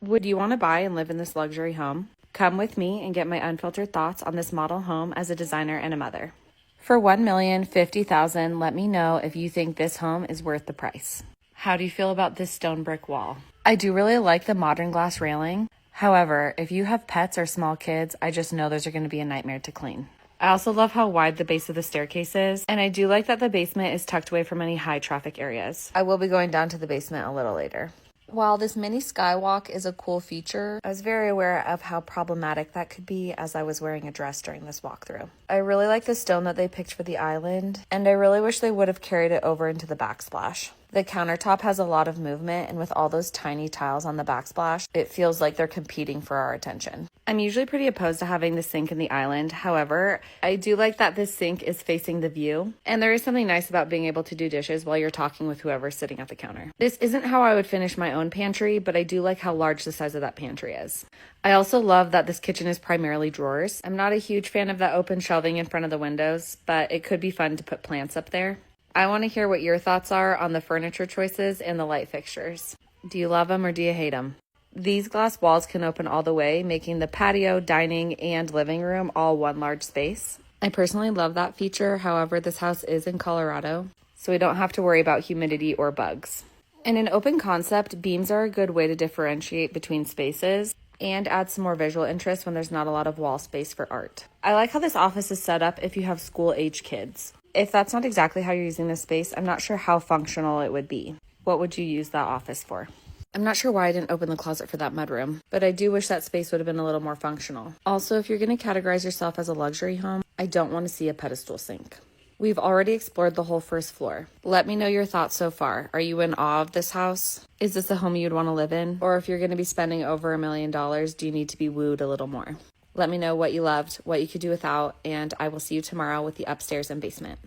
Would you want to buy and live in this luxury home? Come with me and get my unfiltered thoughts on this model home as a designer and a mother. For $1,050,000, let me know if you think this home is worth the price. How do you feel about this stone brick wall? I do really like the modern glass railing. However, if you have pets or small kids, I just know those are going to be a nightmare to clean. I also love how wide the base of the staircase is, and I do like that the basement is tucked away from any high traffic areas. I will be going down to the basement a little later. While this mini skywalk is a cool feature, I was very aware of how problematic that could be as I was wearing a dress during this walkthrough. I really like the stone that they picked for the island, and I really wish they would have carried it over into the backsplash. The countertop has a lot of movement, and with all those tiny tiles on the backsplash, it feels like they're competing for our attention. I'm usually pretty opposed to having the sink in the island. However, I do like that this sink is facing the view, and there is something nice about being able to do dishes while you're talking with whoever's sitting at the counter. This isn't how I would finish my own pantry, but I do like how large the size of that pantry is. I also love that this kitchen is primarily drawers. I'm not a huge fan of that open shelving in front of the windows, but it could be fun to put plants up there. I want to hear what your thoughts are on the furniture choices and the light fixtures. Do you love them or do you hate them? These glass walls can open all the way, making the patio, dining, and living room all one large space. I personally love that feature. However, this house is in Colorado, so we don't have to worry about humidity or bugs. In an open concept, beams are a good way to differentiate between spaces and add some more visual interest when there's not a lot of wall space for art. I like how this office is set up if you have school-age kids. If that's not exactly how you're using this space, I'm not sure how functional it would be. What would you use that office for? I'm not sure why I didn't open the closet for that mudroom, but I do wish that space would have been a little more functional. Also, if you're going to categorize yourself as a luxury home, I don't want to see a pedestal sink. We've already explored the whole first floor. Let me know your thoughts so far. Are you in awe of this house? Is this a home you'd want to live in? Or if you're going to be spending over $1 million, do you need to be wooed a little more? Let me know what you loved, what you could do without, and I will see you tomorrow with the upstairs and basement.